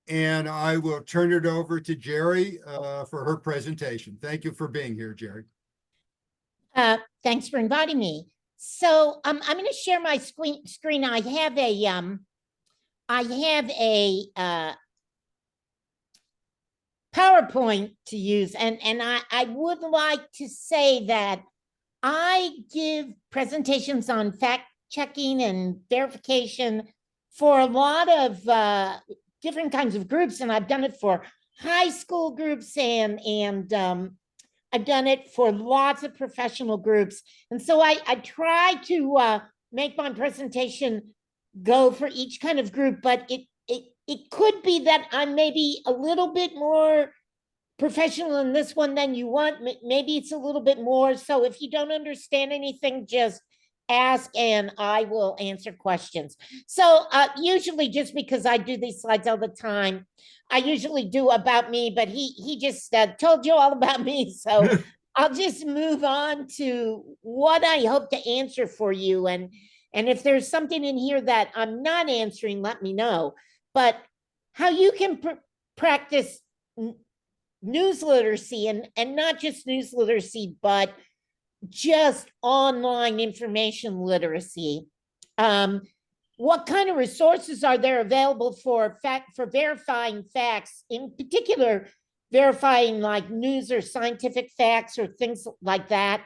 and I will turn it over to Jerry for her presentation. Thank you for being here, Jerry. Thanks for inviting me. So I'm going to share my screen. I have a PowerPoint to use, and I would like to say that I give presentations on fact checking and verification for a lot of different kinds of groups, and I've done it for high school groups and I've done it for lots of professional groups. And so I try to make my presentation go for each kind of group, but it could be that I'm maybe a little bit more professional in this one than you want. Maybe it's a little bit more. So if you don't understand anything, just ask and I will answer questions. So usually, just because I do these slides all the time, I usually do about me, but he just told you all about me. So I'll just move on to what I hope to answer for you. And if there's something in here that I'm not answering, let me know. But how you can practice news literacy, and not just news literacy, but just online information literacy. What kind of resources are there available for verifying facts, in particular, verifying like news or scientific facts or things like that?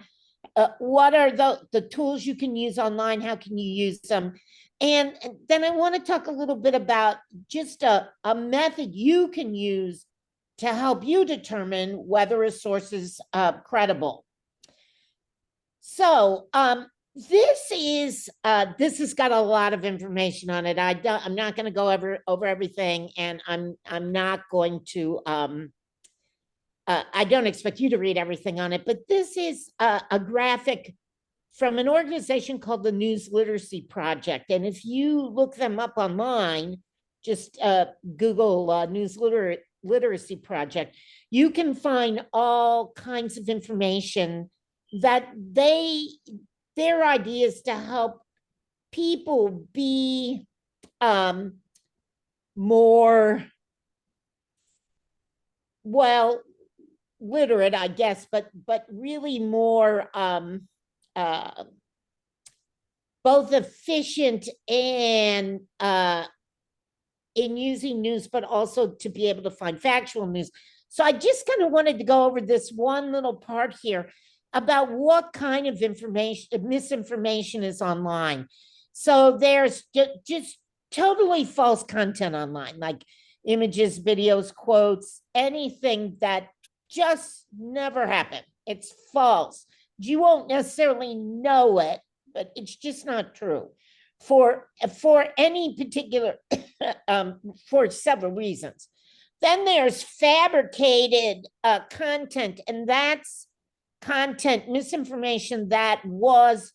What are the tools you can use online? How can you use them? And then I want to talk a little bit about just a method you can use to help you determine whether a source is credible. So this has got a lot of information on it. I'm not going to go over everything, and I'm not going to. I don't expect you to read everything on it, but this is a graphic from an organization called the News Literacy Project. And if you look them up online, just Google News Literacy Project, you can find all kinds of information that their ideas to help people be more, well, literate, I guess, but really more both efficient and in using news, but also to be able to find factual news. So I just kind of wanted to go over this one little part here about what kind of misinformation is online. So there's just totally false content online, like images, videos, quotes, anything that just never happened. It's false. You won't necessarily know it, but it's just not true for any particular for several reasons. Then there's fabricated content, and that's content, misinformation that was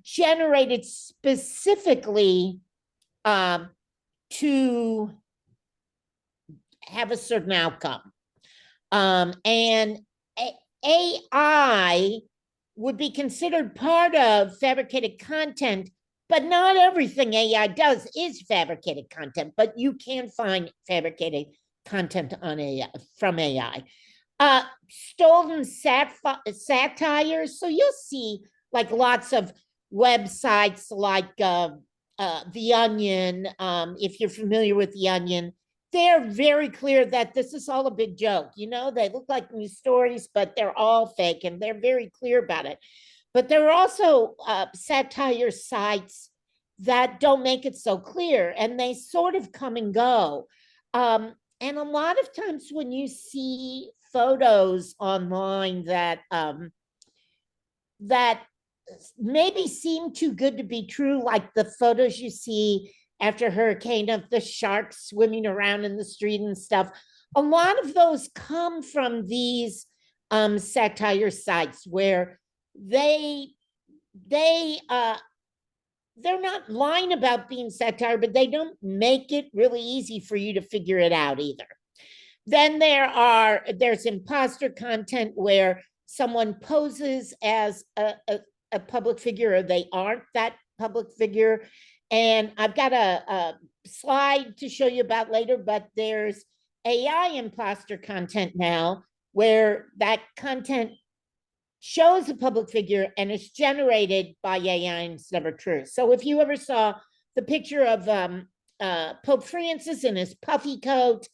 generated specifically to have a certain outcome. And AI would be considered part of fabricated content, but not everything AI does is fabricated content, but you can find fabricated content on AI, from AI. Stolen satires. So you'll see like lots of websites like The Onion. If you're familiar with The Onion, they're very clear that this is all a big joke. You know, they look like news stories, but they're all fake, and they're very clear about it. But there are also satire sites that don't make it so clear, and they sort of come and go. And a lot of times when you see photos online that that maybe seem too good to be true, like the photos you see after hurricane of the sharks swimming around in the street and stuff, a lot of those come from these satire sites where they're not lying about being satire, but they don't make it really easy for you to figure it out either. Then there's imposter content where someone poses as a public figure, or they aren't that public figure. And I've got a slide to show you about later, but there's AI imposter content now where that content shows a public figure and it's generated by AI and it's never true. So if you ever saw the picture of Pope Francis in his puffy coat,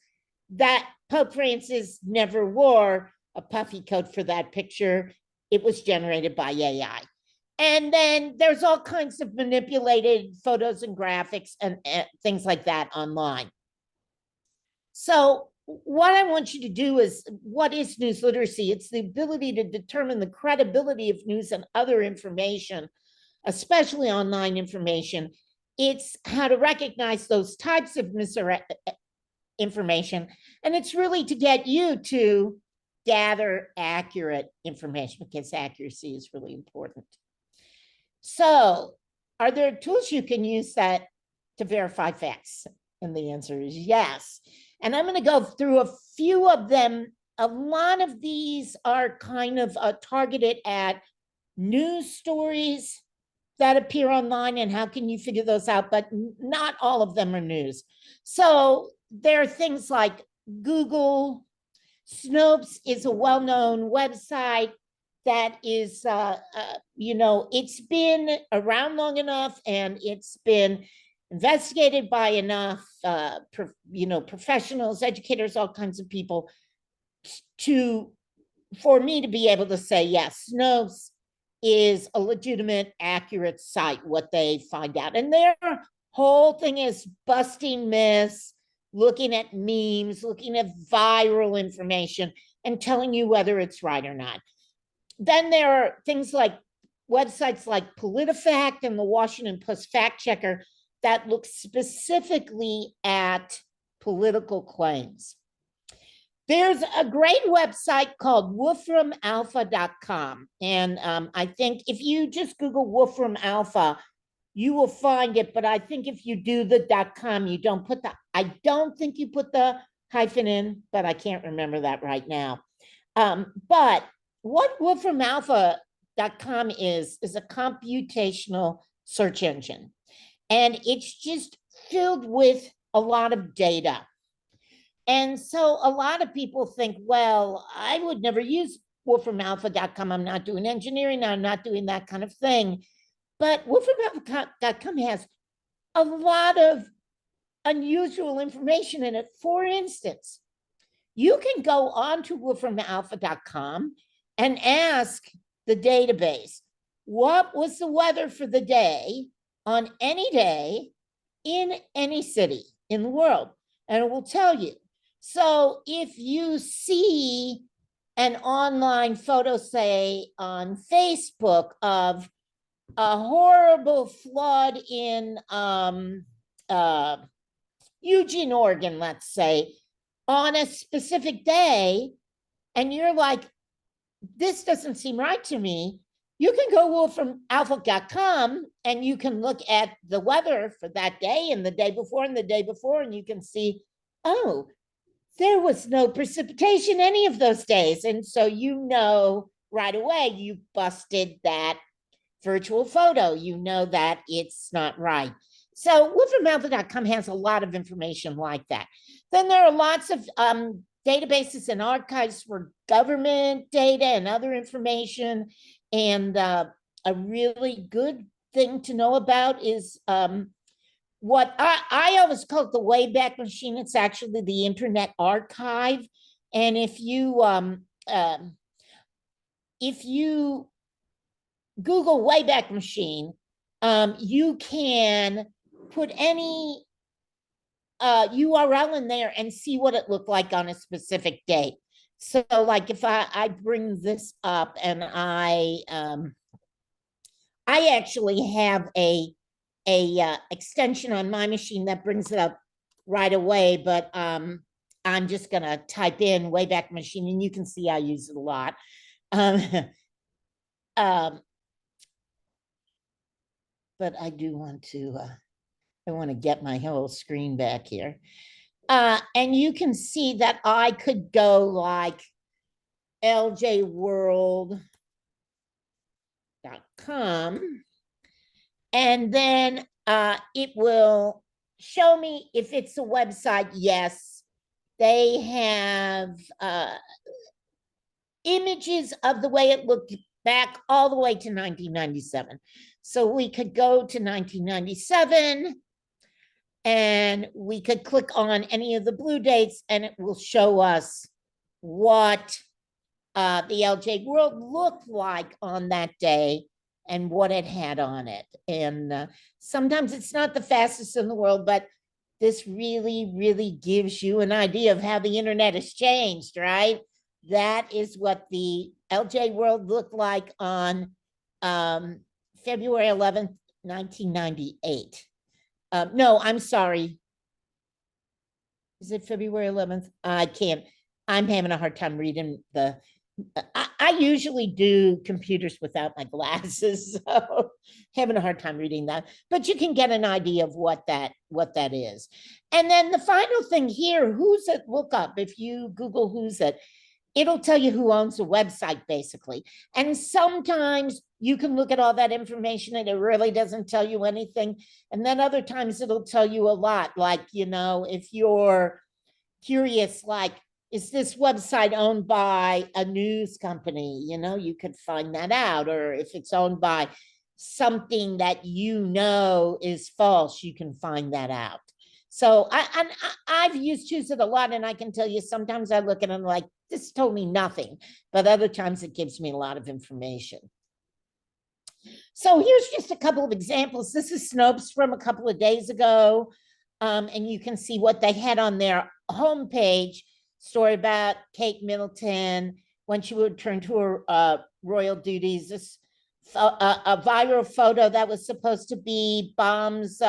that Pope Francis never wore a puffy coat for that picture. It was generated by AI. And then there's all kinds of manipulated photos and graphics and things like that online. So what I want you to do is, what is news literacy? It's the ability to determine the credibility of news and other information, especially online information. It's how to recognize those types of misinformation. And it's really to get you to gather accurate information, because accuracy is really important. So are there tools you can use that to verify facts? And the answer is yes. And I'm going to go through a few of them. A lot of these are kind of targeted at news stories that appear online and how can you figure those out, but not all of them are news. So there are things like Google. Snopes is a well-known website that is, it's been around long enough and it's been investigated by enough, professionals, educators, all kinds of people for me to be able to say, yes, Snopes is a legitimate, accurate site, what they find out. And their whole thing is busting myths, looking at memes, looking at viral information and telling you whether it's right or not. Then there are things like websites like PolitiFact and the Washington Post Fact Checker that look specifically at political claims. There's a great website called wolframalpha.com. And I think if you just Google Wolfram Alpha, you will find it. But I think if you do the .com, you don't put I don't think you put the hyphen in, but I can't remember that right now. But what wolframalpha.com is a computational search engine. And it's just filled with a lot of data. And so a lot of people think, well, I would never use wolframalpha.com. I'm not doing engineering. I'm not doing that kind of thing. But wolframalpha.com has a lot of unusual information in it. For instance, you can go on to wolframalpha.com and ask the database, what was the weather for the day on any day in any city in the world? And it will tell you. So if you see an online photo, say on Facebook, of a horrible flood in Eugene, Oregon, let's say, on a specific day, and you're like, this doesn't seem right to me, you can go wolframalpha.com and you can look at the weather for that day and the day before and the day before, and you can see, oh, there was no precipitation any of those days. And so you know right away you busted that virtual photo. You know that it's not right. So wolframalpha.com has a lot of information like that. Then there are lots of databases and archives for government data and other information. And a really good thing to know about is what I always call it the Wayback Machine. It's actually the Internet Archive. And if you Google Wayback Machine, you can put any URL in there and see what it looked like on a specific date. So like if I bring this up and I actually have a extension on my machine that brings it up right away, but I'm just gonna type in Wayback Machine and you can see I use it a lot. But I do want to, I want to get my whole screen back here. And you can see that I could go like ljworld.com, and then it will show me if it's a website. Yes, they have images of the way it looked back all the way to 1997. So we could go to 1997 and we could click on any of the blue dates and it will show us what the LJ World looked like on that day and what it had on it. And sometimes it's not the fastest in the world, but this really, really gives you an idea of how the internet has changed, right? That is what the LJ World looked like on February 11th, 1998. No, I'm sorry. Is it February 11th? I can't. I'm having a hard time reading the. I usually do computers without my glasses, so having a hard time reading that. But you can get an idea of what that is. And then the final thing here, Who's It lookup. If you Google Who's It, it'll tell you who owns the website, basically. And sometimes you can look at all that information and it really doesn't tell you anything. And then other times it'll tell you a lot. Like, if you're curious, like, is this website owned by a news company? You could find that out. Or if it's owned by something that is false, you can find that out. So I've used Who's It a lot, and I can tell you sometimes I look at them like, this told me nothing, but other times it gives me a lot of information. So here's just a couple of examples. This is Snopes from a couple of days ago, and you can see what they had on their homepage. Story about Kate Middleton when she would return to her royal duties. This a viral photo that was supposed to be bombs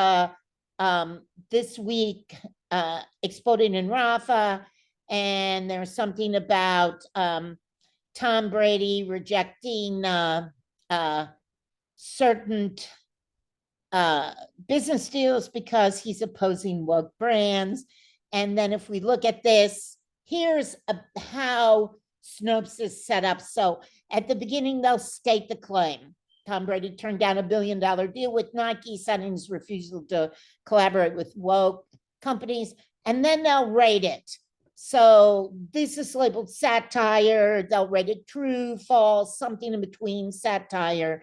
this week exploding in Rafah, and there's something about Tom Brady rejecting certain business deals because he's opposing woke brands. And then if we look at this, here's how Snopes is set up. So at the beginning, they'll state the claim. Tom Brady turned down $1 billion deal with Nike, citing his refusal to collaborate with woke companies, and then they'll rate it. So this is labeled satire. They'll rate it true, false, something in between satire.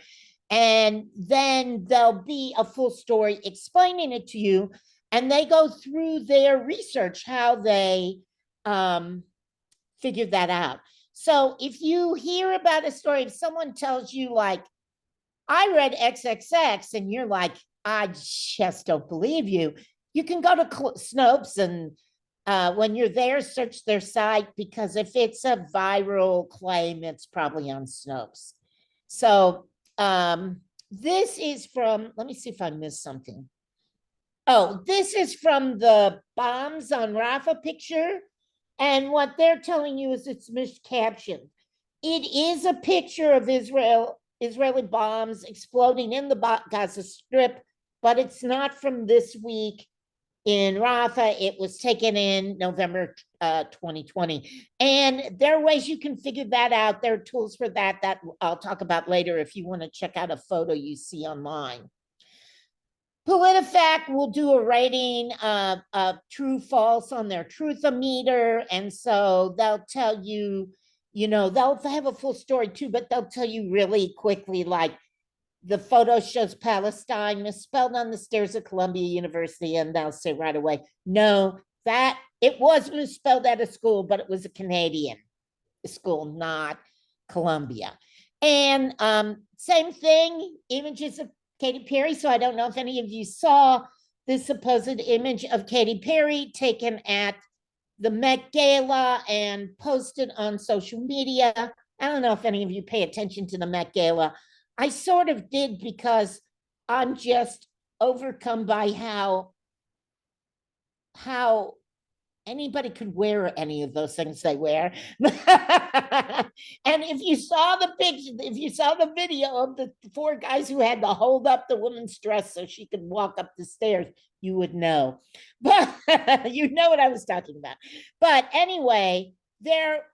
And then there'll be a full story explaining it to you. And they go through their research, how they figured that out. So if you hear about a story, if someone tells you, like, I read XXX, and you're like, I just don't believe you, you can go to Snopes, and when you're there, search their site, because if it's a viral claim, it's probably on Snopes. So this is from, let me see if I missed something. Oh, this is from the bombs on Rafah picture. And what they're telling you is it's miscaptioned. It is a picture of Israeli bombs exploding in the Gaza Strip, but it's not from this week in Rafah. It was taken in November 2020. And there are ways you can figure that out. There are tools for that I'll talk about later if you want to check out a photo you see online. PolitiFact will do a rating of true, false on their Truthometer. And so they'll tell you, they'll have a full story too, but they'll tell you really quickly, like, the photo shows Palestine misspelled on the stairs of Columbia University, and they'll say right away, no, that it was misspelled at a school, but it was a Canadian school, not Columbia. And same thing, images of Katy Perry. So I don't know if any of you saw this supposed image of Katy Perry taken at the Met Gala and posted on social media. I don't know if any of you pay attention to the Met Gala. I sort of did, because I'm just overcome by how anybody could wear any of those things they wear. And if you saw the picture, if you saw the video of the 4 guys who had to hold up the woman's dress so she could walk up the stairs, you would know. But you know what I was talking about. But anyway, there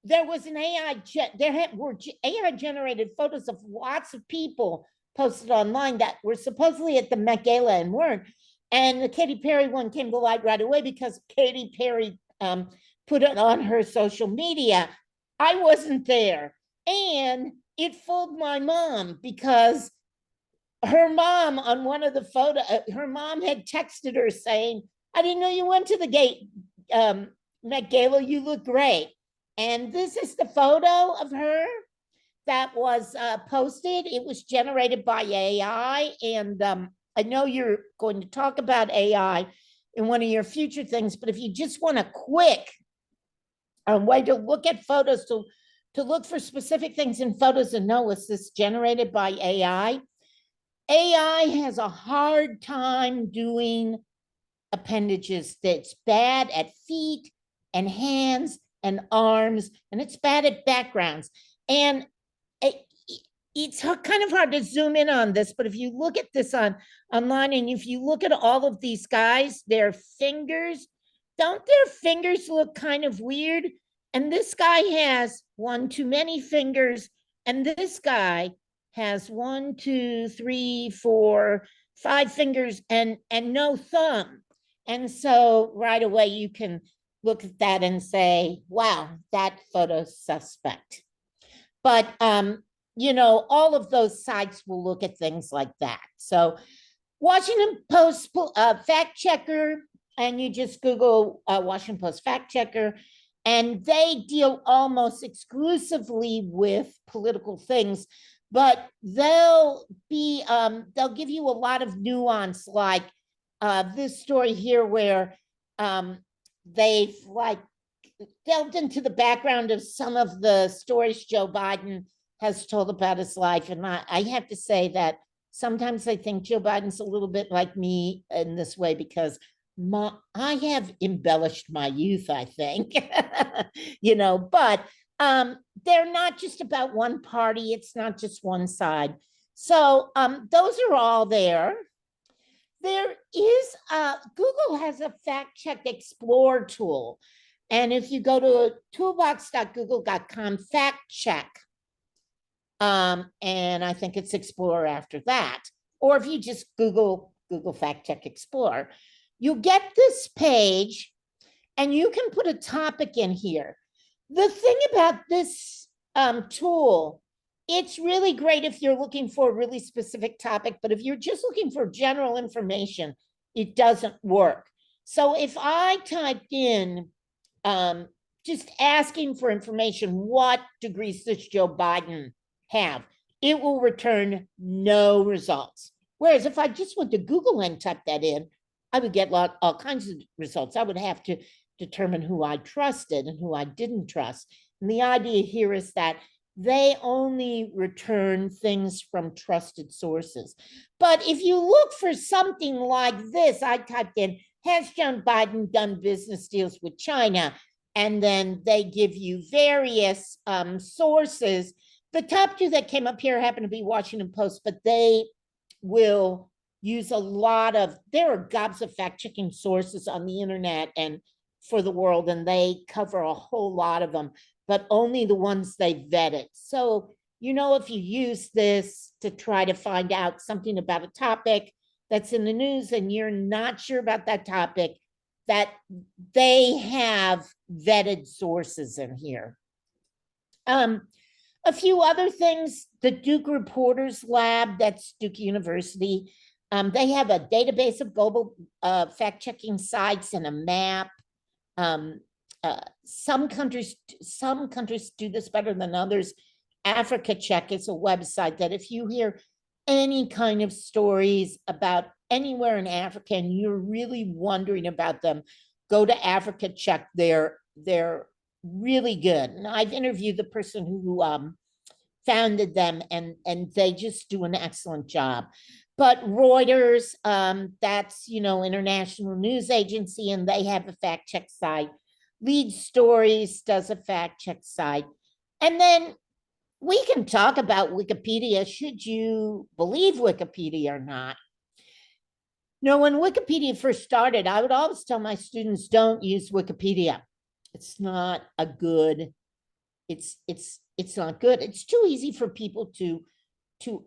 was an there were AI generated photos of lots of people posted online that were supposedly at the Met Gala and weren't. And the Katy Perry one came to light right away because Katy Perry put it on her social media. I wasn't there. And it fooled my mom because her mom on one of the photo, her mom had texted her saying, I didn't know you went to the Met Gala, you look great. And this is the photo of her that was posted. It was generated by AI. And I know you're going to talk about AI in one of your future things, but if you just want a quick way to look at photos, to look for specific things in photos and know, is this generated by AI? AI has a hard time doing appendages. That's bad at feet and hands and arms, and it's bad at backgrounds. And it's kind of hard to zoom in on this, but if you look at this online, and if you look at all of these guys, their fingers, don't their fingers look kind of weird? And this guy has one too many fingers, and this guy has 1, 2, 3, 4, 5 fingers and no thumb. And so right away you can look at that and say, wow, that photo's suspect. But all of those sites will look at things like that. So Washington Post fact checker, and you just Google Washington Post fact checker, and they deal almost exclusively with political things, but they'll give you a lot of nuance, like this story here where they've delved into the background of some of the stories Joe Biden has told about his life. And I have to say that sometimes I think Joe Biden's a little bit like me in this way, because I have embellished my youth, I think, but they're not just about one party. It's not just one side. So those are all there. There is, Google has a fact check explore tool. And if you go to toolbox.google.com fact check, and I think it's Explorer after that, or if you just Google fact check Explorer, you get this page and you can put a topic in here. The thing about this tool, it's really great if you're looking for a really specific topic, but if you're just looking for general information, it doesn't work. So if I typed in just asking for information, what degrees does Joe Biden have, it will return no results. Whereas if I just went to Google and typed that in, I would get all kinds of results. I would have to determine who I trusted and who I didn't trust. And the idea here is that they only return things from trusted sources. But if you look for something like this, I typed in, has John Biden done business deals with China? And then they give you various sources. The top two that came up here happen to be Washington Post, but they will use a lot of, there are gobs of fact-checking sources on the internet and for the world, and they cover a whole lot of them, but only the ones they vetted. So, if you use this to try to find out something about a topic that's in the news and you're not sure about that topic, that they have vetted sources in here. A few other things, the Duke Reporters Lab, that's Duke University. They have a database of global fact-checking sites and a map. Some countries do this better than others. Africa Check is a website that if you hear any kind of stories about anywhere in Africa and you're really wondering about them, go to Africa Check. They're really good. And I've interviewed the person who founded them, and they just do an excellent job. But Reuters, that's, international news agency, and they have a fact check site. Lead Stories does a fact check site. And then we can talk about Wikipedia, should you believe Wikipedia or not. When Wikipedia first started, I would always tell my students, don't use Wikipedia. It's not a good, it's not good. It's too easy for people to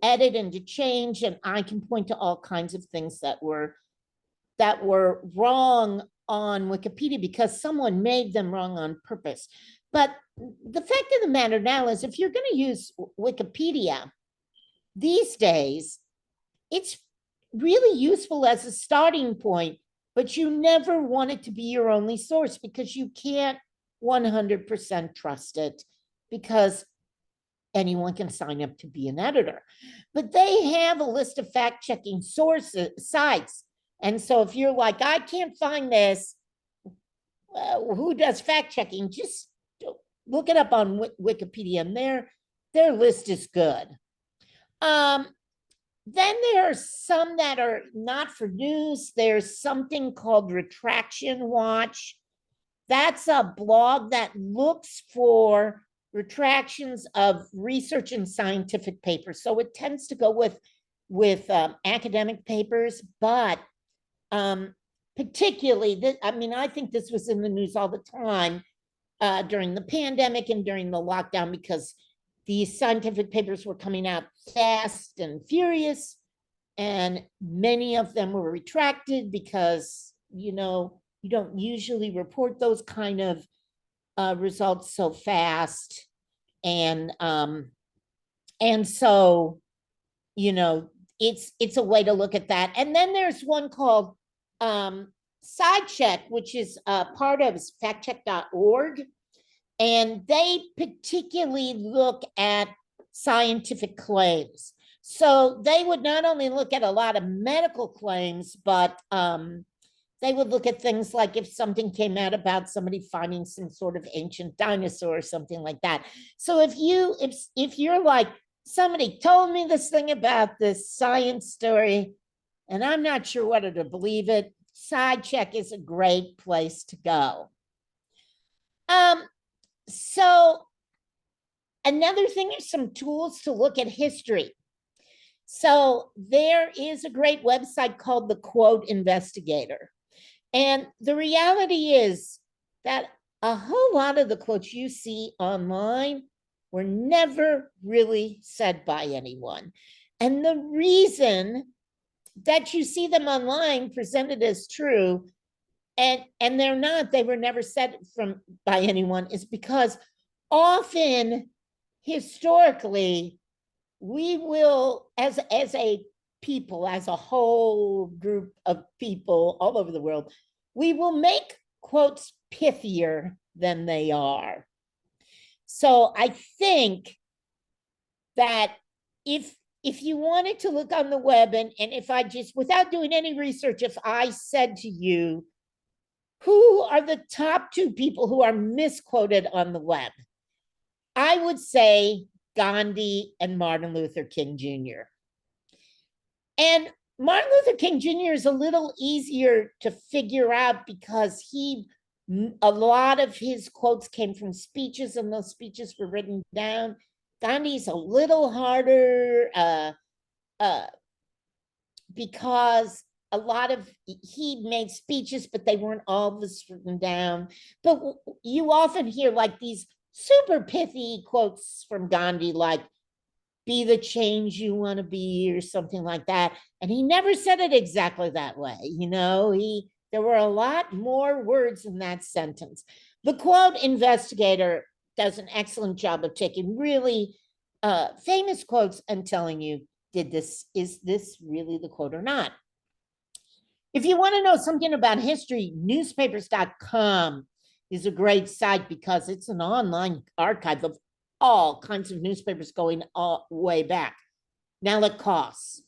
edit and to change. And I can point to all kinds of things that were that were wrong on Wikipedia because someone made them wrong on purpose. But the fact of the matter now is if you're going to use Wikipedia these days, it's really useful as a starting point, but you never want it to be your only source because you can't 100% trust it because anyone can sign up to be an editor. But they have a list of fact-checking sources, sites. And so if you're like, I can't find this, who does fact-checking? Just look it up on Wikipedia, and their list is good. Then there are some that are not for news. There's something called Retraction Watch. That's a blog that looks for retractions of research and scientific papers. So it tends to go with academic papers, but particularly, I think this was in the news all the time during the pandemic and during the lockdown because these scientific papers were coming out fast and furious, and many of them were retracted because, you don't usually report those kind of results so fast. And so, it's a way to look at that. And then there's one called SciCheck, which is part of factcheck.org. And they particularly look at scientific claims. So they would not only look at a lot of medical claims, but they would look at things like if something came out about somebody finding some sort of ancient dinosaur or something like that. So if you're like, somebody told me this thing about this science story, and I'm not sure whether to believe it, SciCheck is a great place to go. So another thing is some tools to look at history. So there is a great website called the Quote Investigator. And the reality is that a whole lot of the quotes you see online were never really said by anyone. And the reason that you see them online presented as true and they're not, they were never said by anyone, is because often historically we will, as a people, as a whole group of people all over the world, we will make quotes pithier than they are. So I think that if you wanted to look on the web and if I just, without doing any research, if I said to you, who are the top 2 people who are misquoted on the web? I would say Gandhi and Martin Luther King Jr. And Martin Luther King Jr. is a little easier to figure out because a lot of his quotes came from speeches and those speeches were written down. Gandhi's a little harder because a lot of, he made speeches, but they weren't always written down. But you often hear like these super pithy quotes from Gandhi, like, be the change you want to be, or something like that. And he never said it exactly that way. There were a lot more words in that sentence. The Quote Investigator does an excellent job of taking really famous quotes and telling you, is this really the quote or not? If you want to know something about history, newspapers.com is a great site because it's an online archive of all kinds of newspapers going all way back. Now it costs.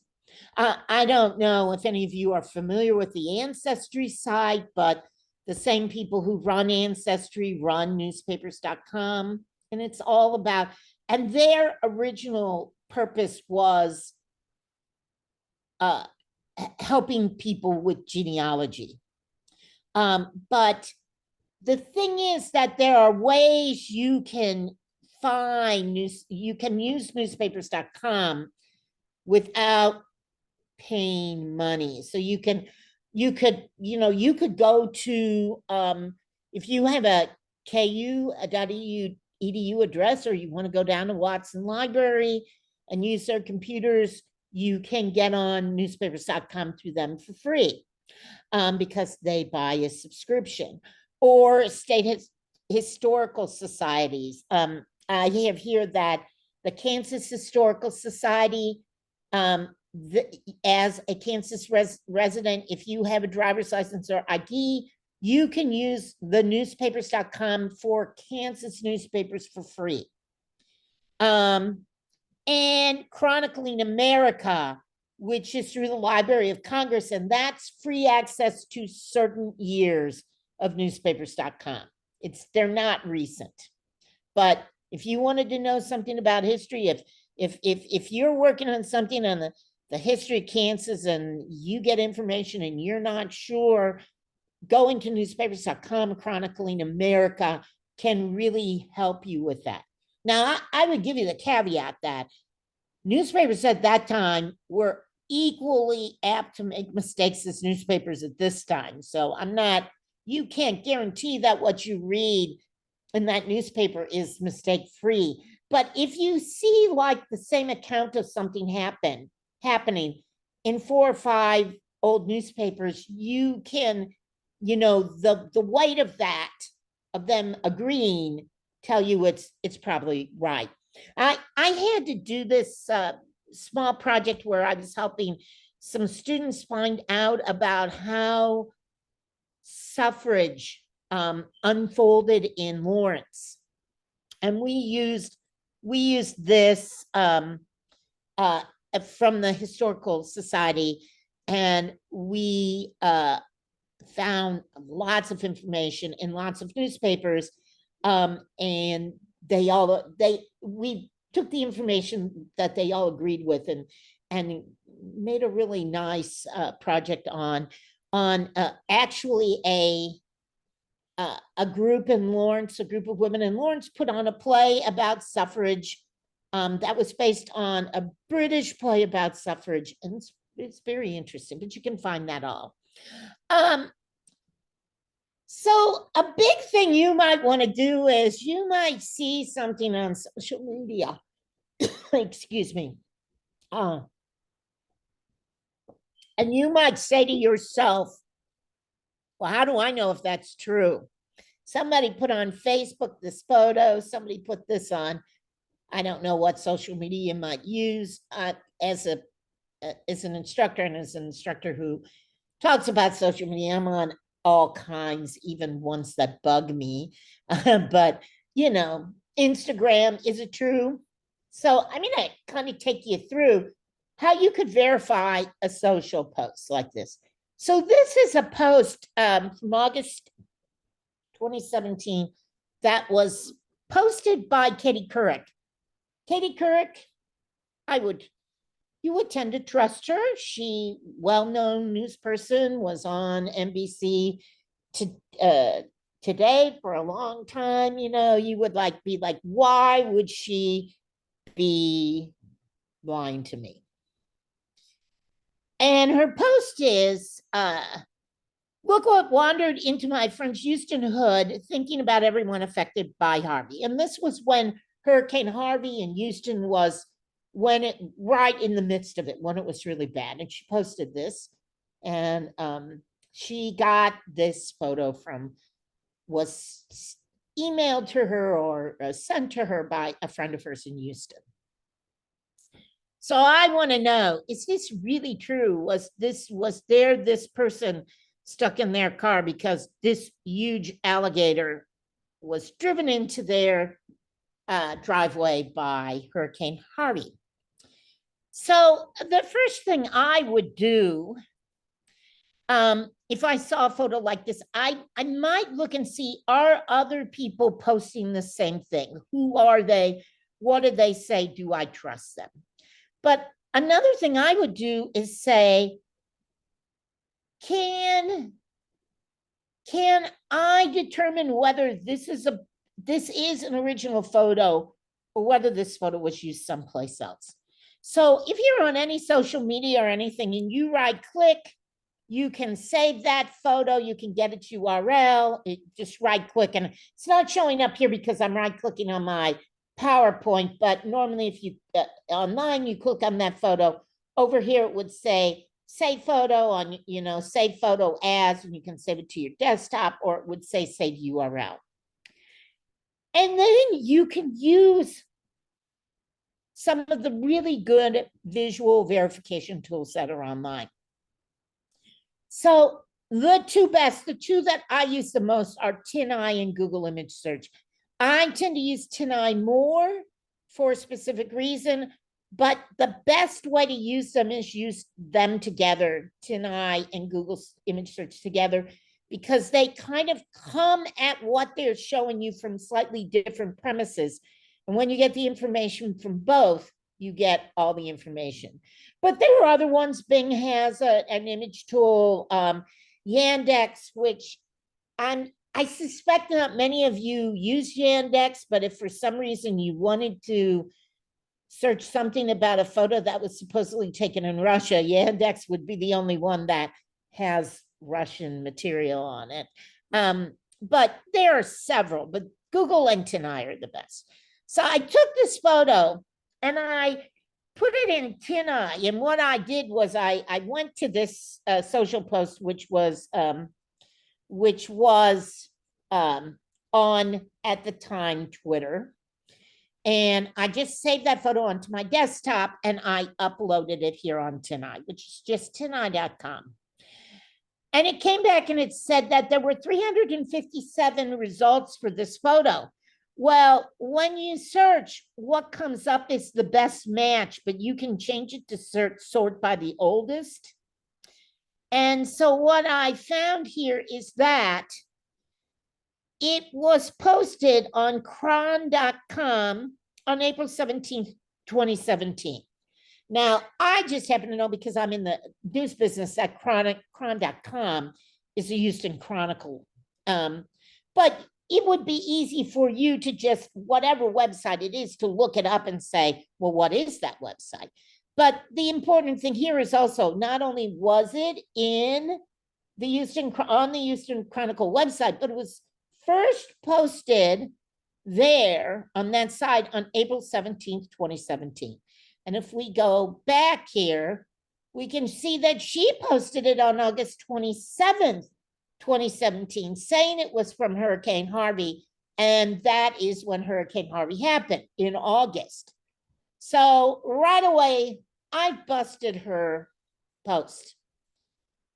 I don't know if any of you are familiar with the Ancestry site, but the same people who run Ancestry run newspapers.com, and it's all about, and their original purpose was helping people with genealogy. But the thing is that there are ways you can you can use newspapers.com without paying money. So you could go to, if you have a KU.edu address, or you want to go down to Watson Library and use their computers, you can get on newspapers.com through them for free. because they buy a subscription, or historical societies. I have here that the Kansas Historical Society, as a Kansas resident, if you have a driver's license or ID, you can use the newspapers.com for Kansas newspapers for free. And Chronicling America, which is through the Library of Congress, and that's free access to certain years of newspapers.com. They're not recent. But if you wanted to know something about history, if you're working on something on the history of Kansas and you get information and you're not sure, going to newspapers.com, Chronicling America can really help you with that. Now, I would give you the caveat that newspapers at that time were equally apt to make mistakes as newspapers at this time. So you can't guarantee that what you read in that newspaper is mistake-free. But if you see like the same account of something happening in 4 or 5 old newspapers, you can, the weight of that, of them agreeing, tell you it's probably right. I had to do this small project where I was helping some students find out about how suffrage unfolded in Lawrence, and we used this from the Historical Society, and we found lots of information in lots of newspapers, and we took the information that they all agreed with and made a really nice project on actually a group in Lawrence, a group of women in Lawrence put on a play about suffrage that was based on a British play about suffrage, and it's very interesting, but you can find that all. So a big thing you might want to do is you might see something on social media, excuse me, and you might say to yourself, well, how do I know if that's true? Somebody put on Facebook this photo, somebody put this on, I don't know what social media you might use. As an instructor, and as an instructor who talks about social media, I'm on all kinds, even ones that bug me. But, Instagram, is it true? So I'm going to kind of take you through how you could verify a social post like this. So this is a post from August 2017 that was posted by Katie Couric. Katie Couric, you would tend to trust her. She, well-known news person, was on NBC Today for a long time. You would be like, why would she be lying to me? And her post is, look what wandered into my French Houston hood, thinking about everyone affected by Harvey. And this was when Hurricane Harvey in Houston was right in the midst of it, when it was really bad. And she posted this, and she got this photo was emailed to her or sent to her by a friend of hers in Houston. So I want to know, is this really true? Was there this person stuck in their car because this huge alligator was driven into their driveway by Hurricane Harvey? So the first thing I would do, if I saw a photo like this, I might look and see, are other people posting the same thing? Who are they? What do they say? Do I trust them? But another thing I would do is say, can I determine whether this is an original photo or whether this photo was used someplace else? So if you're on any social media or anything and you right click, you can save that photo, you can get its URL, just right click, and it's not showing up here because I'm right clicking on my PowerPoint, but normally if you online, you click on that photo, over here it would say save photo on, save photo as, and you can save it to your desktop, or it would say save URL. And then you can use some of the really good visual verification tools that are online. So the two that I use the most are TinEye and Google Image Search. I tend to use TinEye more for a specific reason, but the best way to use them is use them together, TinEye and Google Image Search together, because they kind of come at what they're showing you from slightly different premises. And when you get the information from both, you get all the information. But there are other ones. Bing has an image tool, Yandex, which I suspect not many of you use Yandex, but if for some reason you wanted to search something about a photo that was supposedly taken in Russia, Yandex would be the only one that has Russian material on it. But there are several, but Google and TinEye are the best. So I took this photo and I put it in TinEye. And what I did was I went to this social post, which was on, at the time, Twitter. And I just saved that photo onto my desktop and I uploaded it here on TinEye, which is just tineye.com. And it came back and it said that there were 357 results for this photo. Well, when you search, what comes up is the best match, but you can change it to sort by the oldest. And so what I found here is that it was posted on Chron.com on April 17th, 2017. Now, I just happen to know, because I'm in the news business, that Chron.com is the Houston Chronicle. But it would be easy for you to just, whatever website it is, to look it up and say, well, what is that website? But the important thing here is also, not only was it in the on the Houston Chronicle website, but it was first posted there on that site on April 17th, 2017. And if we go back here, we can see that she posted it on August 27th, 2017, saying it was from Hurricane Harvey. And that is when Hurricane Harvey happened, in August. So right away, I busted her post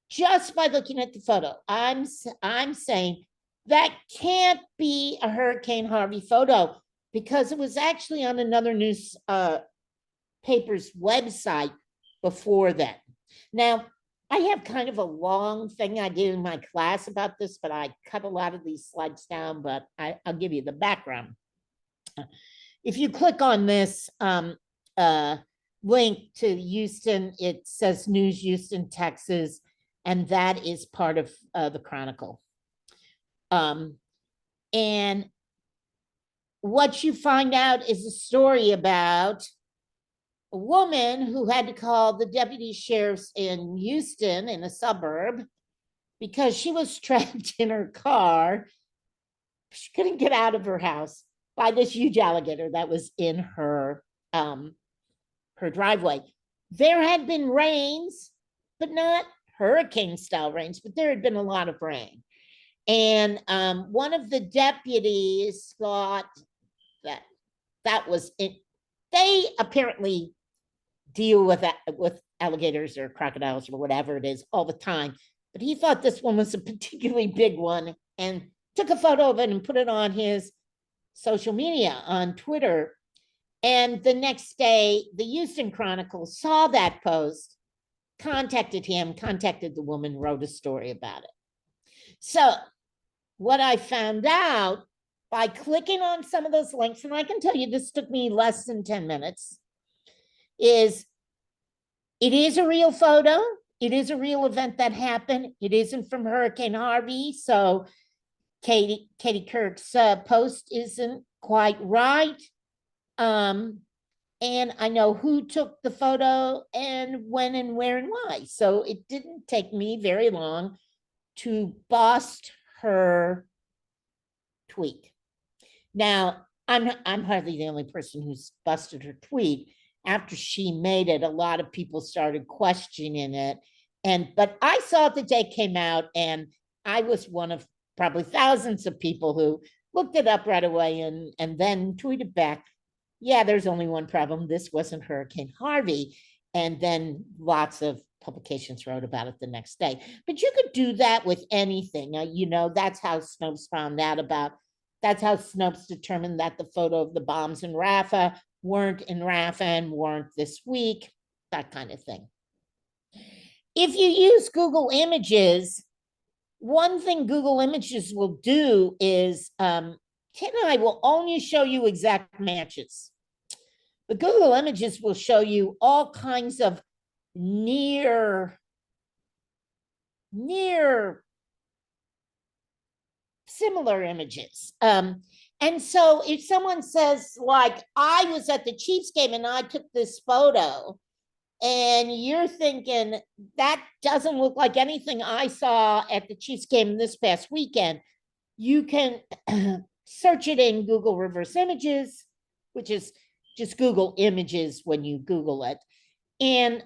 just by looking at the photo. I'm saying that can't be a Hurricane Harvey photo, because it was actually on another news paper's website before that. Now, I have kind of a long thing I do in my class about this, but I cut a lot of these slides down, but I'll give you the background. If you click on this link to Houston, it says News Houston, Texas, and that is part of the Chronicle. And what you find out is a story about a woman who had to call the deputy sheriffs in Houston, in a suburb, because she was trapped in her car. She couldn't get out of her house by this huge alligator that was in her driveway. There had been rains, but not hurricane-style rains, but there had been a lot of rain. And one of the deputies thought that was it. They apparently deal with alligators or crocodiles or whatever it is all the time. But he thought this one was a particularly big one and took a photo of it and put it on his social media on Twitter. And the next day, the Houston Chronicle saw that post, contacted the woman, wrote a story about it. So what I found out by clicking on some of those links, and I can tell you this took me less than 10 minutes, is it is a real photo. It is a real event that happened. It isn't from Hurricane Harvey. So Katie Kirk's post isn't quite right. And I know who took the photo and when and where and why. So it didn't take me very long to bust her tweet. Now, I'm hardly the only person who's busted her tweet. After she made it, a lot of people started questioning it But I saw it the day it came out, and I was one of probably thousands of people who looked it up right away and then tweeted back, yeah, there's only one problem. This wasn't Hurricane Harvey. And then lots of publications wrote about it the next day. But you could do that with anything. That's how Snopes found out about, that's how Snopes determined that the photo of the bombs in Rafah weren't in Rafah and weren't this week, that kind of thing. If you use Google Images, one thing Google Images will do is, Ken and I will only show you exact matches. But Google Images will show you all kinds of near similar images. And so if someone says, like, I was at the Chiefs game and I took this photo, and you're thinking, that doesn't look like anything I saw at the Chiefs game this past weekend, you can search it in Google Reverse Images, which is just Google Images when you Google it. And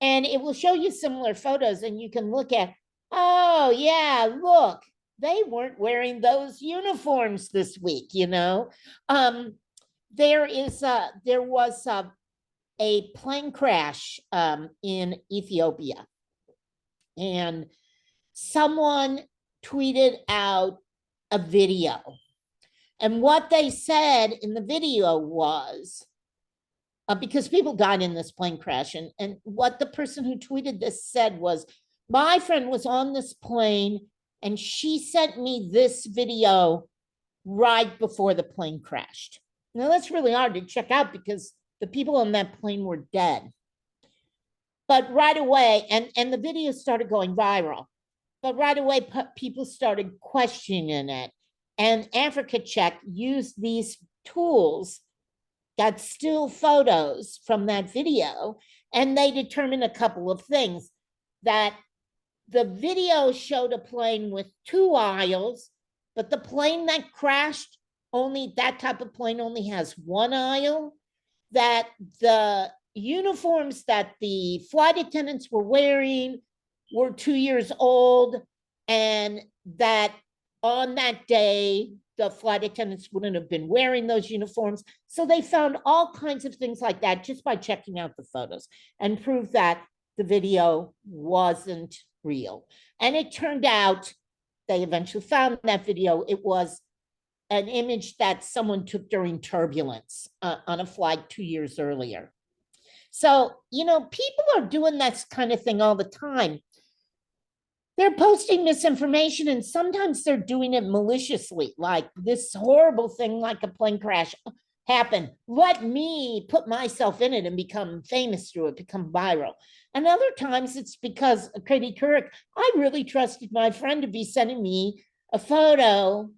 it will show you similar photos, and you can look at, oh yeah, look, they weren't wearing those uniforms this week, There was a plane crash in Ethiopia, and someone tweeted out a video. And what they said in the video was, because people died in this plane crash, and what the person who tweeted this said was, my friend was on this plane and she sent me this video right before the plane crashed. Now that's really hard to check out because the people on that plane were dead. But right away, and the video started going viral, but right away people started questioning it. And Africa Check used these tools, got still photos from that video, and they determined a couple of things. That the video showed a plane with 2 aisles, but the plane that crashed, that type of plane only has 1 aisle. That the uniforms that the flight attendants were wearing were 2 years old, and that on that day, the flight attendants wouldn't have been wearing those uniforms. So they found all kinds of things like that just by checking out the photos, and proved that the video wasn't real. And it turned out, they eventually found that video, it was an image that someone took during turbulence on a flight 2 years earlier. So, people are doing that kind of thing all the time. They're posting misinformation, and sometimes they're doing it maliciously, like this horrible thing, like a plane crash happened. Let me put myself in it and become famous through it, become viral. And other times it's because Katie Couric, I really trusted my friend to be sending me a photo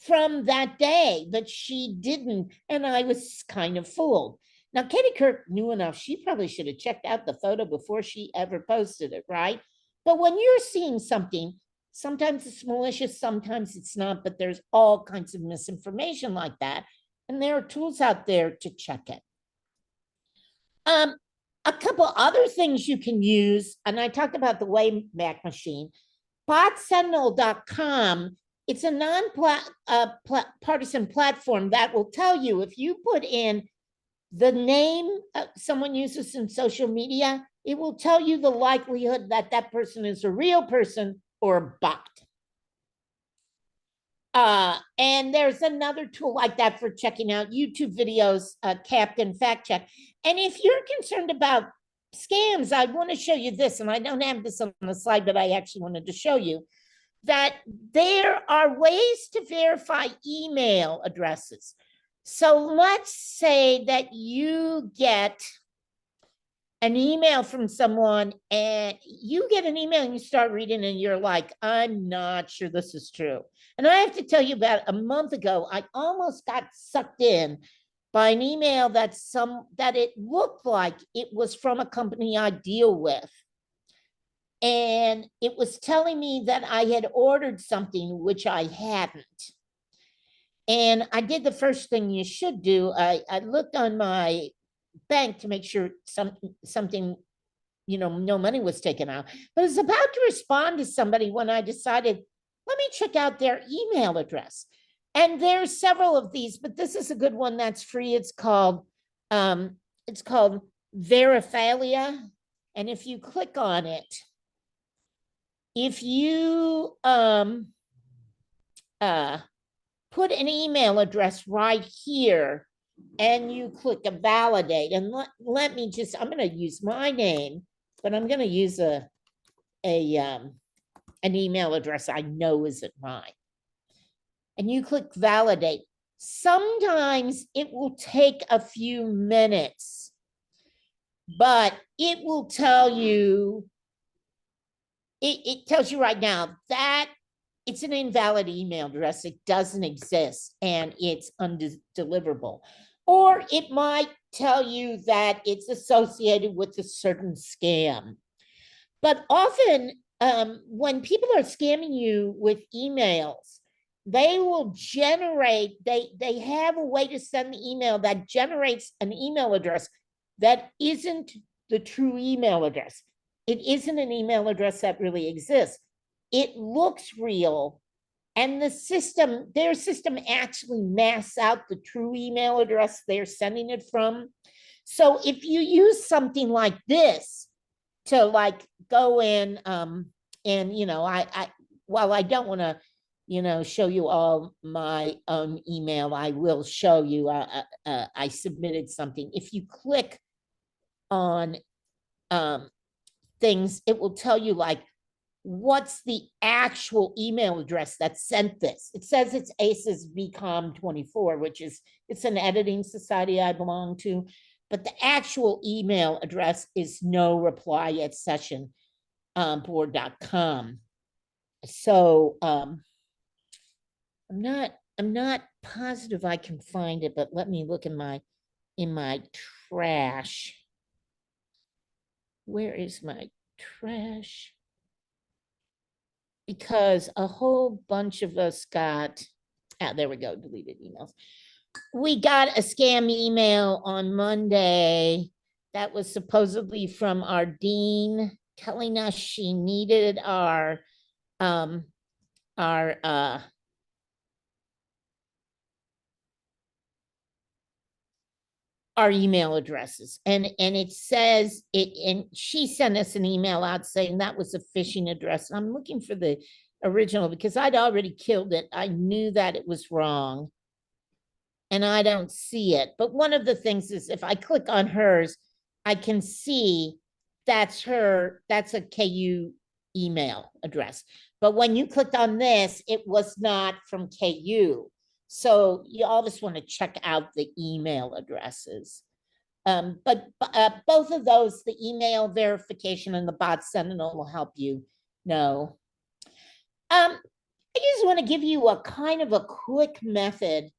from that day, but she didn't, and I was kind of fooled. Now, Katie Couric knew enough. She probably should have checked out the photo before she ever posted it, right? But when you're seeing something, sometimes it's malicious, sometimes it's not, but there's all kinds of misinformation like that. And there are tools out there to check it. A couple other things you can use, and I talked about the Wayback Machine. BotSentinel.com, it's a non-partisan platform that will tell you, if you put in the name someone uses in social media, it will tell you the likelihood that that person is a real person or a bot. And there's another tool like that for checking out YouTube videos, Captain Fact Check. And if you're concerned about scams, I want to show you this, and I don't have this on the slide, but I actually wanted to show you that there are ways to verify email addresses. So let's say that you get an email from someone, and you get an email and you start reading and you're like, I'm not sure this is true. And I have to tell you, about a month ago, I almost got sucked in by an email that it looked like it was from a company I deal with. And it was telling me that I had ordered something which I hadn't. And I did the first thing you should do. I looked on my bank to make sure something no money was taken out. But I was about to respond to somebody when I decided, let me check out their email address. And there's several of these, but this is a good one that's free. It's called Verifalia. And if you click on it, if you put an email address right here and you click a validate, and let me just, I'm going to use my name, but I'm going to use an email address I know isn't mine. And you click validate. Sometimes it will take a few minutes, but it will tell you, it tells you right now that it's an invalid email address. It doesn't exist and it's undeliverable. Or it might tell you that it's associated with a certain scam. But often when people are scamming you with emails, they will generate, they have a way to send the email that generates an email address that isn't the true email address. It isn't an email address that really exists. It looks real, and their system actually masks out the true email address they're sending it from. So if you use something like this to like go in and while I don't want to show you all my own email, I will show you. I submitted something. If you click on things, it will tell you like what's the actual email address that sent this. It says it's ACES VCOM 24, which is, it's an editing society I belong to, but the actual email address is no reply at session board.com. So I'm not positive I can find it, but let me look in my trash. Where is my trash? Because a whole bunch of us got, there we go, deleted emails. We got a scam email on Monday that was supposedly from our dean telling us she needed our email addresses. And it says it, and she sent us an email out saying that was a phishing address. I'm looking for the original because I'd already killed it. I knew that it was wrong and I don't see it. But one of the things is if I click on hers, I can see that's her, that's a KU email address. But when you clicked on this, it was not from KU. So you always want to check out the email addresses. But both of those, the email verification and the bot sentinel, will help you know. I just want to give you a kind of a quick method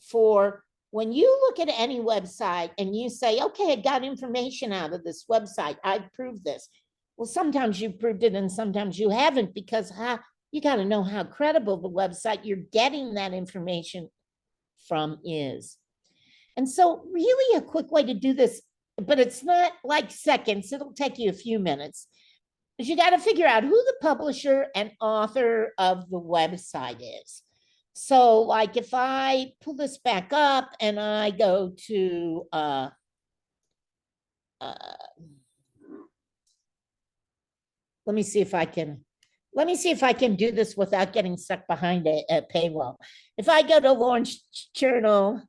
for when you look at any website and you say, okay, I got information out of this website, I've proved this. Well, sometimes you proved it and sometimes you haven't, because you got to know how credible the website you're getting that information from is. And so really a quick way to do this, but it's not like seconds, it'll take you a few minutes, is you got to figure out who the publisher and author of the website is. So like if I pull this back up and I go to let me see if I can do this without getting stuck behind a paywall. If I go to Lawrence Journal,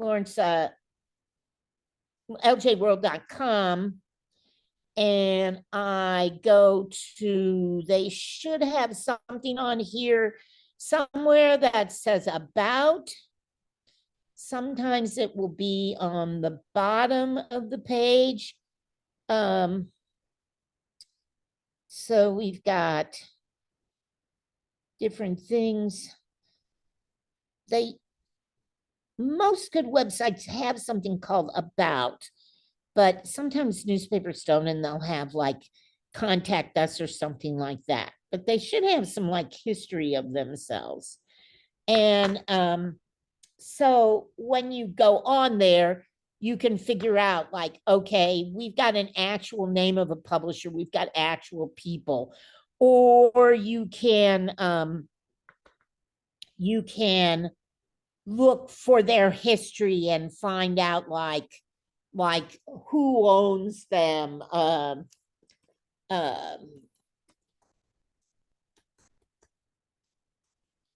LJworld.com, and I go to, they should have something on here somewhere that says about. Sometimes it will be on the bottom of the page. So we've got different things. Most good websites have something called about, but sometimes newspapers don't, and they'll have like contact us or something like that. But they should have some like history of themselves. And so when you go on there, you can figure out like, okay, we've got an actual name of a publisher, we've got actual people, or you can look for their history and find out like who owns them, um,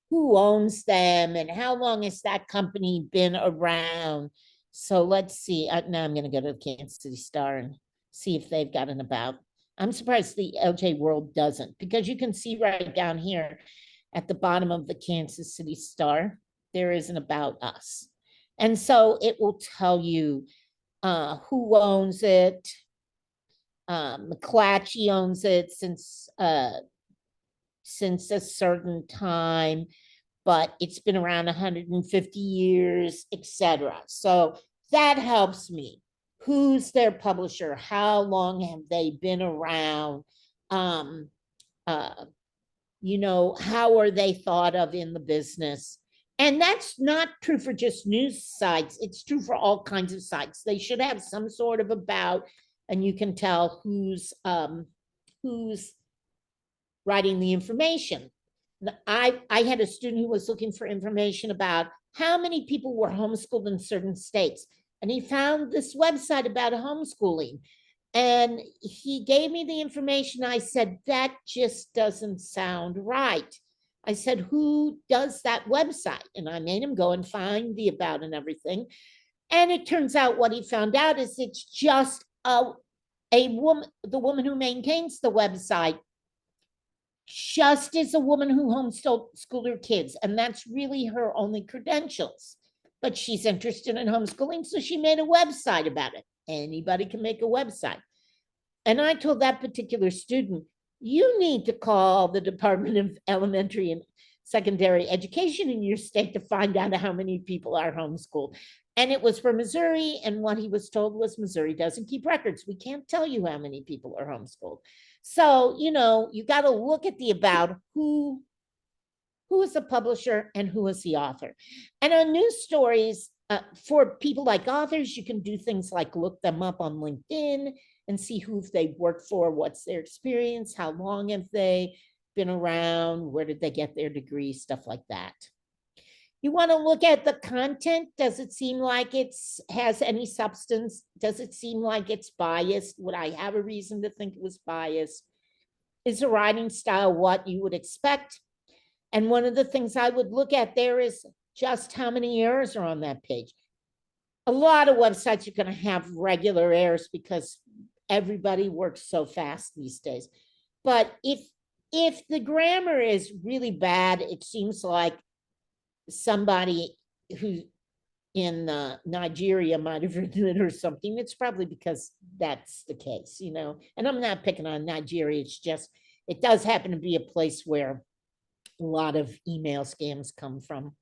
who owns them and how long has that company been around. So let's see. Now I'm going to go to the Kansas City Star and see if they've got an about. I'm surprised the LJ World doesn't, because you can see right down here at the bottom of the Kansas City Star, there is an about us. And so it will tell you who owns it. McClatchy owns it since a certain time, but it's been around 150 years, etc. So that helps me. Who's their publisher? How long have they been around? How are they thought of in the business? And that's not true for just news sites. It's true for all kinds of sites. They should have some sort of about, and you can tell who's writing the information. I had a student who was looking for information about how many people were homeschooled in certain states. And he found this website about homeschooling. And he gave me the information. I said, that just doesn't sound right. I said, who does that website? And I made him go and find the about and everything. And it turns out what he found out is it's just a woman, the woman who maintains the website, just is a woman who homeschooled her kids. And that's really her only credentials. But she's interested in homeschooling, so she made a website about it. Anybody can make a website. And I told that particular student, you need to call the Department of Elementary and Secondary Education in your state to find out how many people are homeschooled. And it was for Missouri. And what he was told was Missouri doesn't keep records. We can't tell you how many people are homeschooled. So, you got to look at the about who is the publisher and who is the author. And on news stories, for people like authors, you can do things like look them up on LinkedIn and see who they've worked for, what's their experience, how long have they been around, where did they get their degree, stuff like that. You want to look at the content. Does it seem like it has any substance? Does it seem like it's biased? Would I have a reason to think it was biased? Is the writing style what you would expect? And one of the things I would look at there is just how many errors are on that page. A lot of websites are going to have regular errors because everybody works so fast these days. But if the grammar is really bad, it seems like somebody who in Nigeria might have written it or something. It's probably because that's the case, And I'm not picking on Nigeria. It's just, it does happen to be a place where a lot of email scams come from.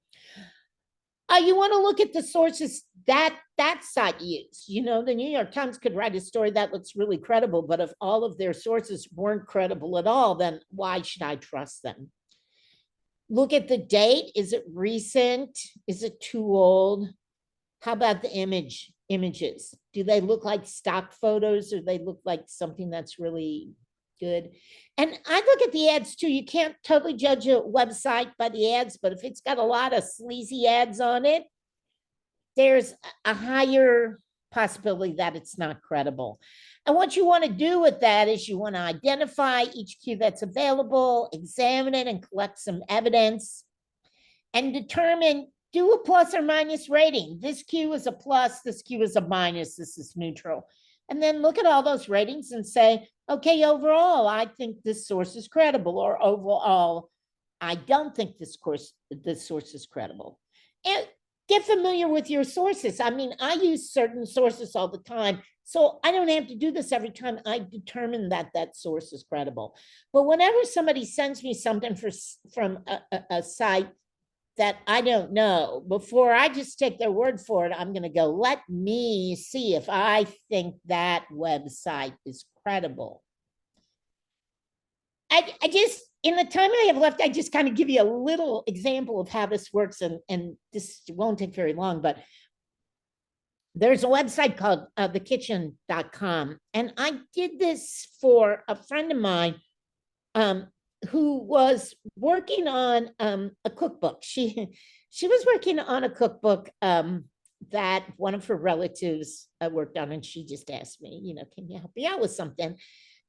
You want to look at the sources that site used. The New York Times could write a story that looks really credible, but if all of their sources weren't credible at all, then why should I trust them? Look at the date. Is it recent? Is it too old? How about the images? Do they look like stock photos or they look like something that's really good? And I look at the ads too. You can't totally judge a website by the ads, but if it's got a lot of sleazy ads on it, there's a higher possibility that it's not credible. And what you want to do with that is you want to identify each cue that's available, examine it and collect some evidence and determine, do a plus or minus rating. This cue is a plus, this cue is a minus, this is neutral. And then look at all those ratings and say, okay, overall, I think this source is credible, or overall, I don't think this source is credible. And get familiar with your sources. I mean, I use certain sources all the time, so I don't have to do this every time I determine that source is credible. But whenever somebody sends me something from a site that I don't know, before I just take their word for it, I'm going to go, let me see if I think that website is credible. I just, in the time I have left, I just kind of give you a little example of how this works, and this won't take very long, but there's a website called thekitchen.com. And I did this for a friend of mine who was working on a cookbook. She was working on a cookbook that one of her relatives worked on, and she just asked me, can you help me out with something?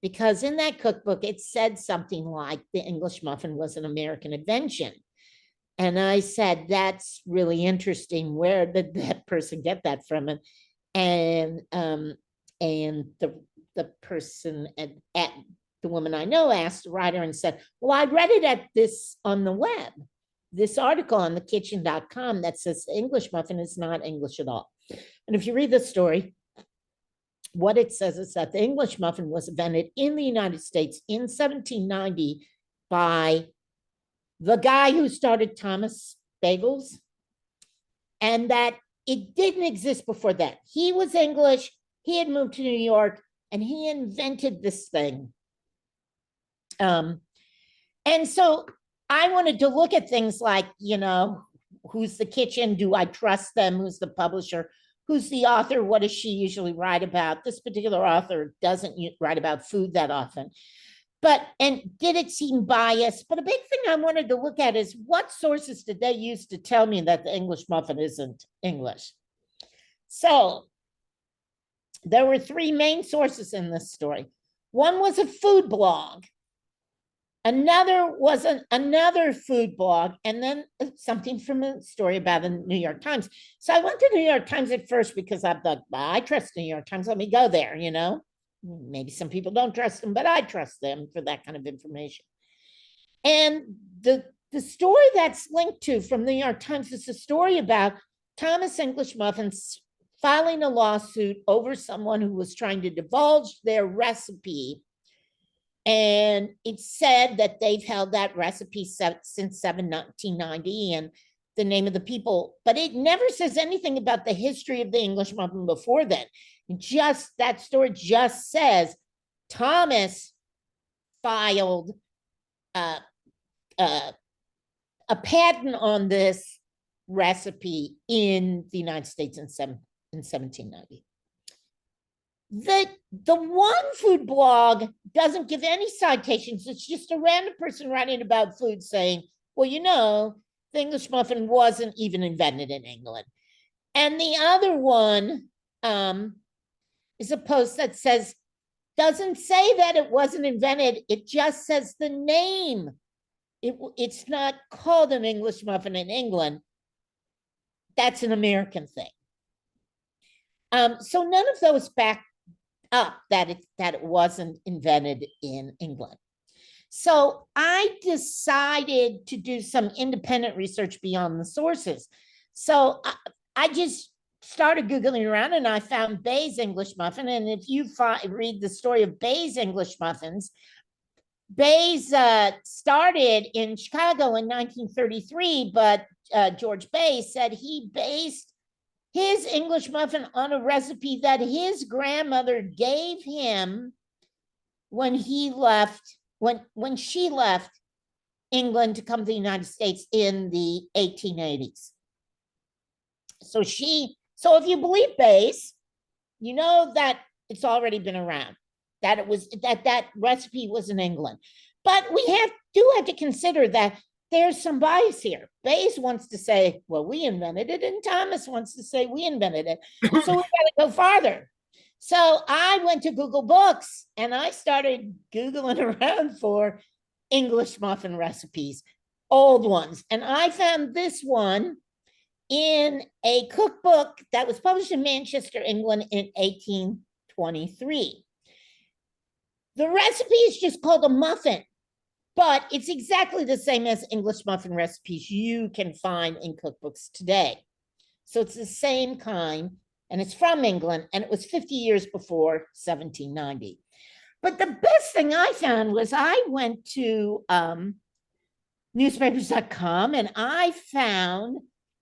Because in that cookbook, it said something like the English muffin was an American invention. And I said, that's really interesting. Where did that person get that from? And the person at the woman I know asked the writer and said, well, I read it at this on the web, this article on thekitchen.com that says the English muffin is not English at all. And if you read the story, what it says is that the English muffin was invented in the United States in 1790 by the guy who started Thomas Bagels, and that it didn't exist before that. He was English, he had moved to New York, and he invented this thing. And so I wanted to look at things like, who's the kitchen? Do I trust them? Who's the publisher? Who's the author? What does she usually write about? This particular author doesn't write about food that often. And did it seem biased? But a big thing I wanted to look at is what sources did they use to tell me that the English muffin isn't English? So there were three main sources in this story. One was a food blog. Another was another food blog, and then something from a story about the New York Times. So I went to the New York Times at first because I thought, I trust the New York Times. Let me go there, Maybe some people don't trust them, but I trust them for that kind of information. And the story that's linked to from the New York Times is a story about Thomas English Muffins filing a lawsuit over someone who was trying to divulge their recipe. And it said that they've held that recipe since 1790 and the name of the people, but it never says anything about the history of the English muffin before then. Just that story just says Thomas filed a patent on this recipe in the United States in 1790. The one food blog doesn't give any citations. It's just a random person writing about food saying, well, the English muffin wasn't even invented in England. And the other one is a post that doesn't say that it wasn't invented. It just says the name. It's not called an English muffin in England. That's an American thing. So none of those back up that it wasn't invented in England. So I decided to do some independent research beyond the sources. So I just started Googling around and I found Bay's English muffin. And if you read the story of Bay's English muffins, Bay's started in Chicago in 1933, but George Bay said he based his English muffin on a recipe that his grandmother gave him when he left, when she left England to come to the United States in the 1880s. So if you believe Bayes, you know that it's already been around, that it was that recipe was in England. But we do have to consider that there's some bias here. Bayes wants to say, well, we invented it, and Thomas wants to say we invented it. So we got to go farther. So I went to Google Books and I started Googling around for English muffin recipes, old ones. And I found this one in a cookbook that was published in Manchester, England in 1823. The recipe is just called a muffin, but it's exactly the same as English muffin recipes you can find in cookbooks today. So it's the same kind, and it's from England, and it was 50 years before 1790. But the best thing I found was I went to newspapers.com and I found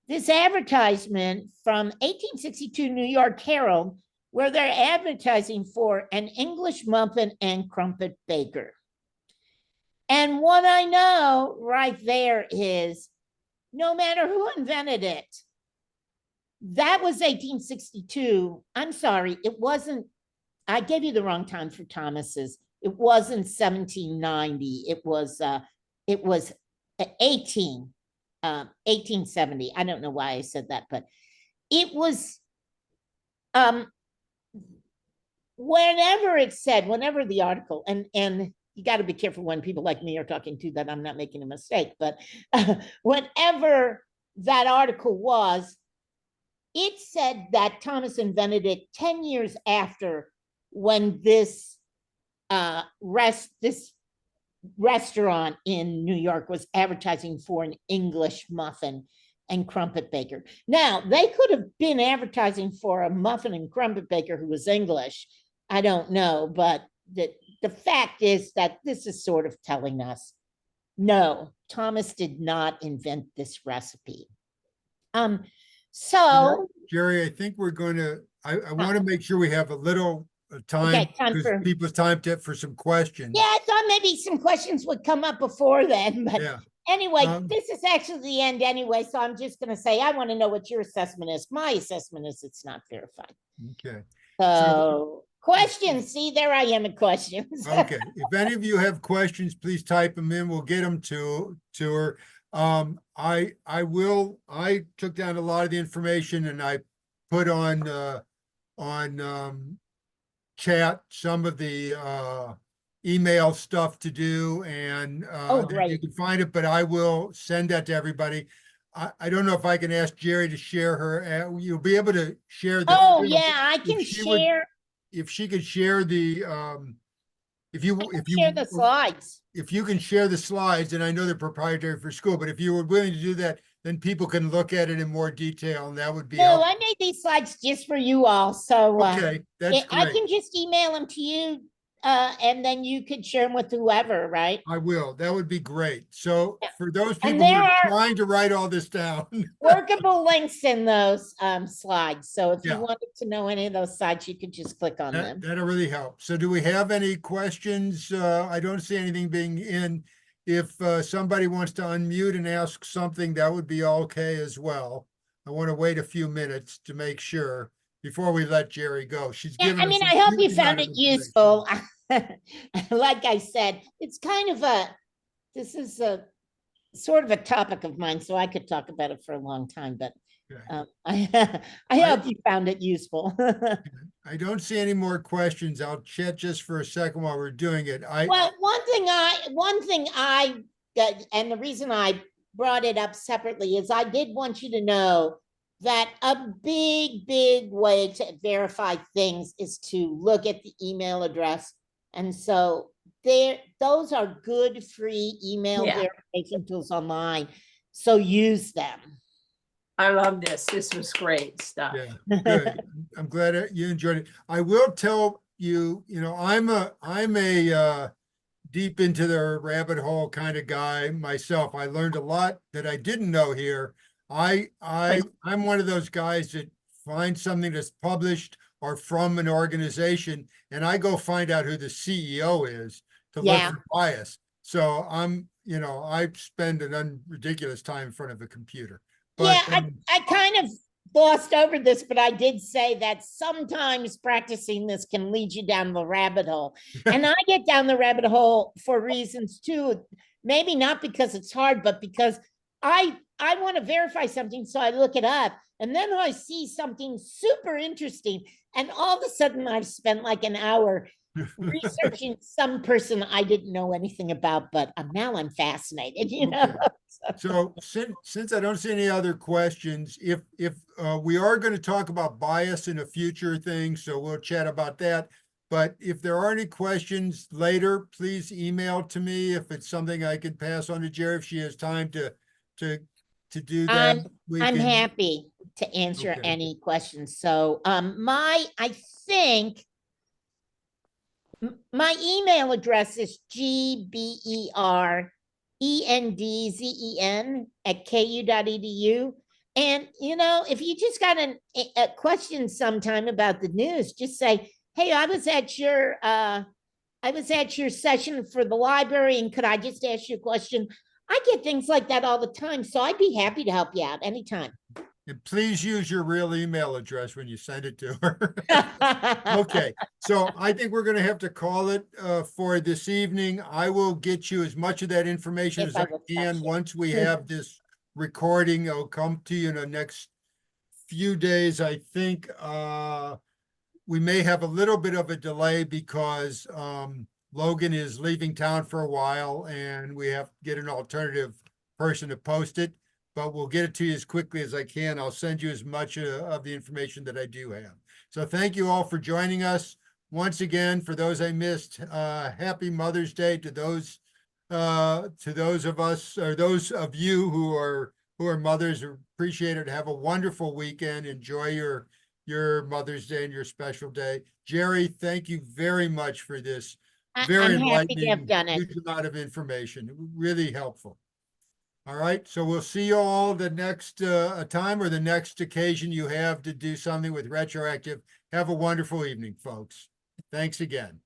this advertisement from 1862 New York Herald, where they're advertising for an English muffin and crumpet baker. And what I know right there is, no matter who invented it, that was 1862. I'm sorry, it wasn't, I gave you the wrong time for Thomas's. It wasn't 1790. It was 1870. I don't know why I said that, but it was whenever it said, whenever the article, and you got to be careful when people like me are talking to that I'm not making a mistake, but whenever that article was, it said that Thomas invented it 10 years after when this restaurant in New York was advertising for an English muffin and crumpet baker. Now, they could have been advertising for a muffin and crumpet baker who was English. I don't know, but the fact is that this is sort of telling us, no, Thomas did not invent this recipe. So Jerry, I think we're going to, I want to make sure we have a little time, Okay, time because for- people's time for some questions. yeah, I thought maybe some questions would come up before then, but Yeah. anyway, Um, this is actually the end anyway, so I'm just gonna say, I want to know what your assessment is. My assessment is it's not verified. Okay. So, questions, see, there I am at questions. Okay, if any of you have questions, please type them in. We'll get them to her. I took down a lot of the information and I put on chat some of the email stuff to do, and Oh, you great. can find it, but I will send that to everybody. I don't know if I can ask Jerry to share her, you'll be able to share the. Oh, yeah, I can she would- share, If she could share the, if you share the slides. if you can share the slides, and I know they're proprietary for school, but if you were willing to do that, then people can look at it in more detail, and that would be No, helpful. I made these slides just for you all, so Okay, that's I great. can just email them to you, and then you could share them with whoever, right? I will. That would be great. So Yeah. for those And people who there are are- trying to write all this down, Workable links in those slides. So if Yeah. you wanted to know any of those sites, you could just click on that, them. that'll really help. So do we have any questions? I don't see anything being in. If somebody wants to unmute and ask something, that would be okay as well. I want to wait a few minutes to make sure before we let Jerry go. She's Yeah, given I us mean, a I hope you huge amount found of it information. useful. Like I said, it's kind of this is a sort of a topic of mine, so I could talk about it for a long time, but Okay. I hope you found it useful. I don't see any more questions. I'll chat just for a second while we're doing it. Well, one thing I, and the reason I brought it up separately is I did want you to know that a big way to verify things is to look at the email address. And so those are good free email Yeah. verification tools online. So use them. I love this. This was great stuff. Yeah, good. I'm glad you enjoyed it. I will tell you, I'm a deep into the rabbit hole kind of guy myself. I learned a lot that I didn't know here. I'm one of those guys that finds something that's published or from an organization, and I go find out who the CEO is to look Yeah. for bias. So I spend an ridiculous time in front of a computer. Yeah, But, I kind of glossed over this, but I did say that sometimes practicing this can lead you down the rabbit hole. And I get down the rabbit hole for reasons too. Maybe not because it's hard, but because I want to verify something. So I look it up and then I see something super interesting. And all of a sudden I've spent like an hour researching some person I didn't know anything about, but now I'm fascinated, Okay. So since I don't see any other questions, if we are going to talk about bias in a future thing, so we'll chat about that. But if there are any questions later, please email to me if it's something I can pass on to Jerry if she has time to do that. I'm happy to answer Okay. any questions. So I think my email address is gberendzen@ku.edu. And if you just got a question sometime about the news, just say, hey, I was at your session for the library, and could I just ask you a question? I get things like that all the time, so I'd be happy to help you out anytime. And please use your real email address when you send it to her. Okay, so I think we're gonna have to call it for this evening. I will get you as much of that information If as I I will touch can. it. Once we have this recording, it'll come to you in the next few days. I think we may have a little bit of a delay because Logan is leaving town for a while and we have to get an alternative person to post it. But we'll get it to you as quickly as I can. I'll send you as much of the information that I do have. So thank you all for joining us. Once again, for those I missed, happy Mother's Day to those of us or those of you who are mothers. Appreciate it. Have a wonderful weekend. Enjoy your Mother's Day and your special day. Jerry, thank you very much for this very I'm happy to have enlightening, done it. huge amount of information. Really helpful. All right, so we'll see you all the next time or the next occasion you have to do something with retroactive. Have a wonderful evening, folks. Thanks again.